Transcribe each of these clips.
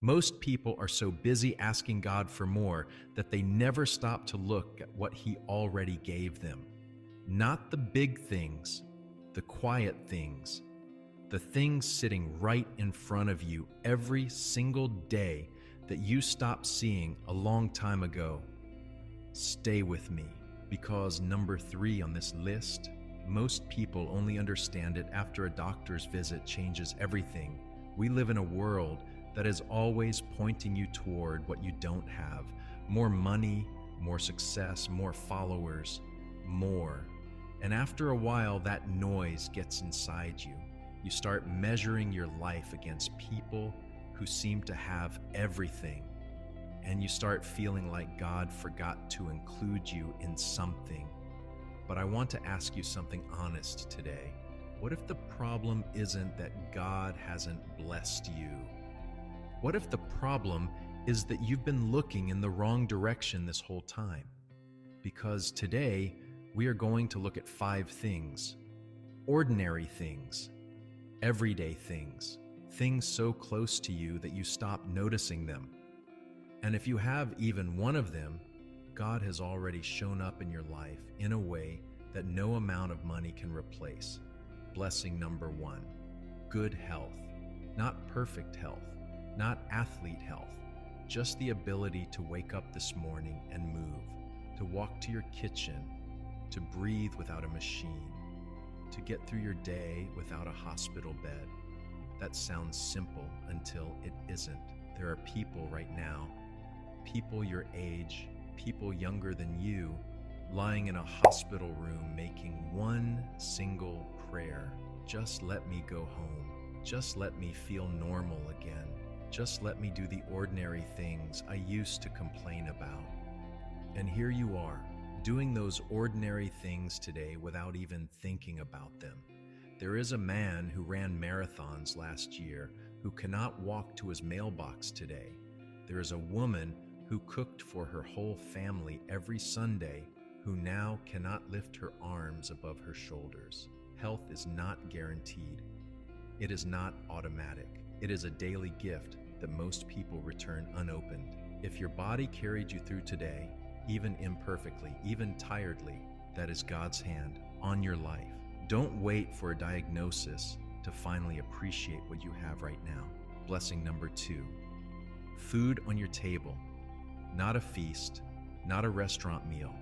Most people are so busy asking God for more that they never stop to look at what He already gave them. Not the big things, the quiet things, the things sitting right in front of you every single day that you stopped seeing a long time ago. Stay with me, because number 3 on this list, most people only understand it after a doctor's visit changes everything. We live in a world that is always pointing you toward what you don't have: more money, more success, more followers, more. And after a while, that noise gets inside you. You start measuring your life against people who seem to have everything, and you start feeling like God forgot to include you in something. But I want to ask you something honest today. What if the problem isn't that God hasn't blessed you? What if the problem is that you've been looking in the wrong direction this whole time? Because today, we are going to look at 5 things: ordinary things, everyday things, things so close to you that you stop noticing them. And if you have even one of them, God has already shown up in your life in a way that no amount of money can replace. Blessing number 1, good health. Not perfect health, not athlete health, just the ability to wake up this morning and move, to walk to your kitchen, to breathe without a machine, to get through your day without a hospital bed. That sounds simple until it isn't. There are people right now, people your age, people younger than you, lying in a hospital room making one single prayer: just let me go home. Just let me feel normal again. Just let me do the ordinary things I used to complain about. And here you are, doing those ordinary things today without even thinking about them. There is a man who ran marathons last year who cannot walk to his mailbox today. There is a woman who cooked for her whole family every Sunday who now cannot lift her arms above her shoulders. Health is not guaranteed. It is not automatic. It is a daily gift that most people return unopened. If your body carried you through today, even imperfectly, even tiredly, that is God's hand on your life. Don't wait for a diagnosis to finally appreciate what you have right now. Blessing number 2, food on your table. Not a feast, not a restaurant meal,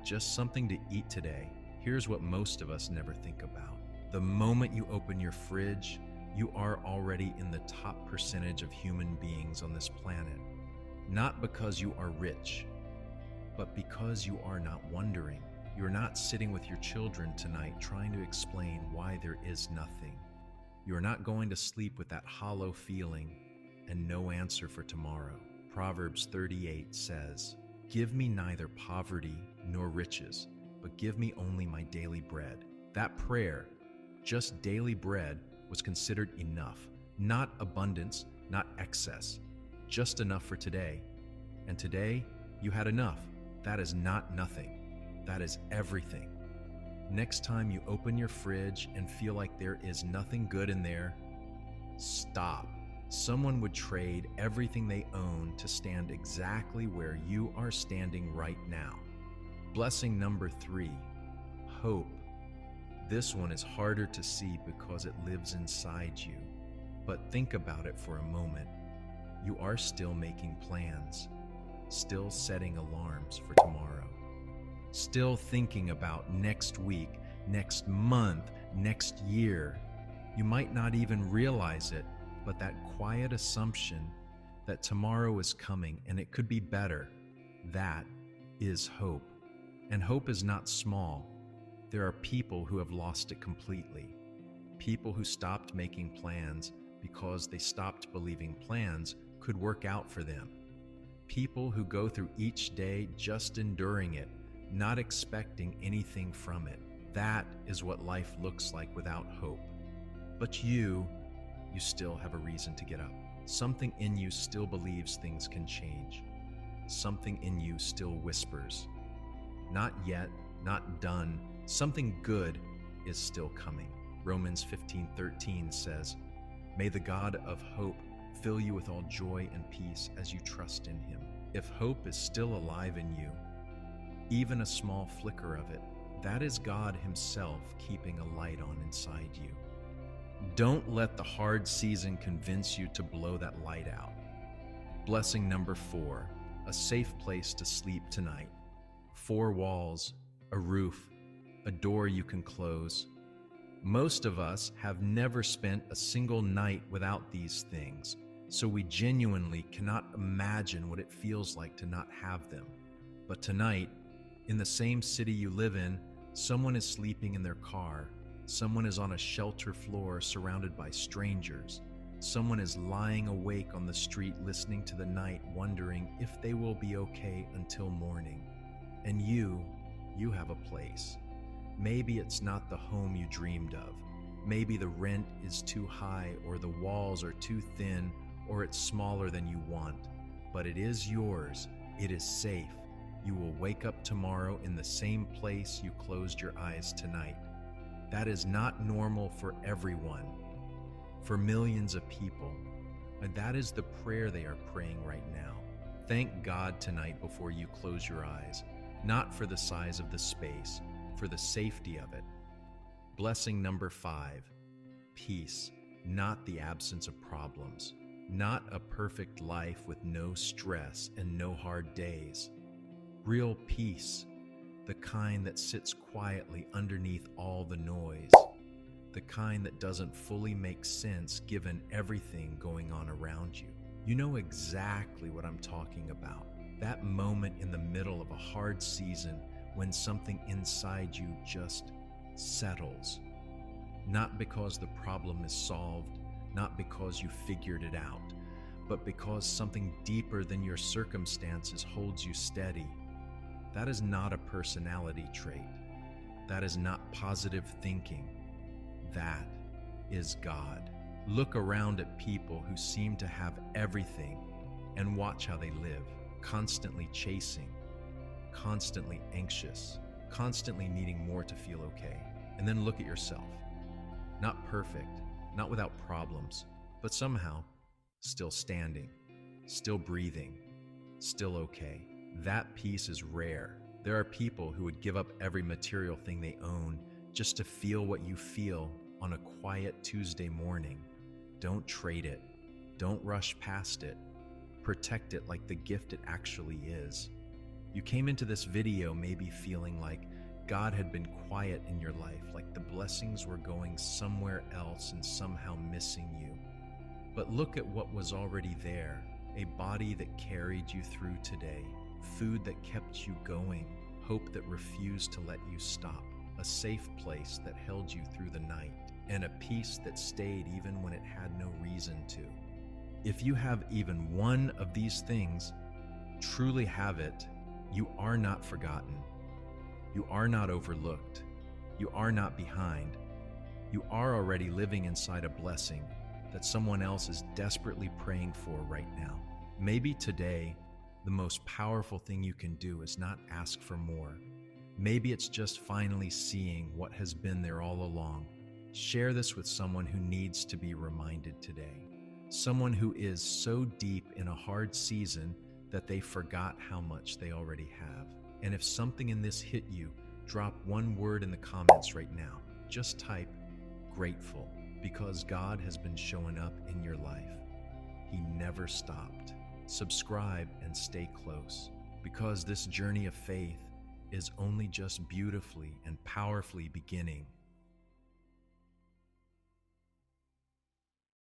just something to eat today. Here's what most of us never think about. The moment you open your fridge, you are already in the top percentage of human beings on this planet. Not because you are rich, but because you are not wondering. You're not sitting with your children tonight trying to explain why there is nothing. You're not going to sleep with that hollow feeling and no answer for tomorrow. Proverbs 38 says, "Give me neither poverty nor riches, but give me only my daily bread." That prayer, just daily bread, was considered enough. Not abundance, not excess, just enough for today. And today, you had enough. That is not nothing. That is everything. Next time you open your fridge and feel like there is nothing good in there, stop. Someone would trade everything they own to stand exactly where you are standing right now. Blessing number 3, hope. This one is harder to see because it lives inside you. But think about it for a moment. You are still making plans, still setting alarms for tomorrow, still thinking about next week, next month, next year. You might not even realize it, but that quiet assumption that tomorrow is coming and it could be better, that is hope. And hope is not small. There are people who have lost it completely. People who stopped making plans because they stopped believing plans could work out for them. People who go through each day just enduring it, not expecting anything from it. That is what life looks like without hope. But you still have a reason to get up. Something in you still believes things can change. Something in you still whispers, not yet, not done. Something good is still coming. Romans 15:13 says, "May the God of hope fill you with all joy and peace as you trust in Him. If hope is still alive in you, even a small flicker of it, that is God Himself keeping a light on inside you. Don't let the hard season convince you to blow that light out. Blessing number 4, a safe place to sleep tonight. 4 walls, a roof, a door you can close. Most of us have never spent a single night without these things, so we genuinely cannot imagine what it feels like to not have them. But tonight, in the same city you live in, someone is sleeping in their car. Someone is on a shelter floor surrounded by strangers. Someone is lying awake on the street listening to the night, wondering if they will be okay until morning. And you have a place. Maybe it's not the home you dreamed of. Maybe the rent is too high, or the walls are too thin, or it's smaller than you want. But it is yours. It is safe. You will wake up tomorrow in the same place you closed your eyes tonight. That is not normal for everyone, for millions of people. And that is the prayer they are praying right now. Thank God tonight before you close your eyes, not for the size of the space, for the safety of it. Blessing number 5, peace, not the absence of problems, not a perfect life with no stress and no hard days. Real peace, the kind that sits quietly underneath all the noise, the kind that doesn't fully make sense given everything going on around you. You know exactly what I'm talking about. That moment in the middle of a hard season when something inside you just settles. Not because the problem is solved, not because you figured it out, but because something deeper than your circumstances holds you steady. That is not a personality trait. That is not positive thinking. That is God. Look around at people who seem to have everything and watch how they live, constantly chasing, constantly anxious, constantly needing more to feel okay. And then look at yourself. Not perfect, not without problems, but somehow still standing, still breathing, still okay. That peace is rare. There are people who would give up every material thing they own just to feel what you feel on a quiet Tuesday morning. Don't trade it. Don't rush past it. Protect it like the gift it actually is. You came into this video maybe feeling like God had been quiet in your life, like the blessings were going somewhere else and somehow missing you. But look at what was already there, a body that carried you through today, food that kept you going, hope that refused to let you stop, a safe place that held you through the night, and a peace that stayed even when it had no reason to. If you have even one of these things, truly have it, you are not forgotten. You are not overlooked. You are not behind. You are already living inside a blessing that someone else is desperately praying for right now. Maybe today, the most powerful thing you can do is not ask for more. Maybe it's just finally seeing what has been there all along. Share this with someone who needs to be reminded today. Someone who is so deep in a hard season that they forgot how much they already have. And if something in this hit you, drop one word in the comments right now. Just type grateful, because God has been showing up in your life. He never stopped. Subscribe and stay close, because this journey of faith is only just beautifully and powerfully beginning.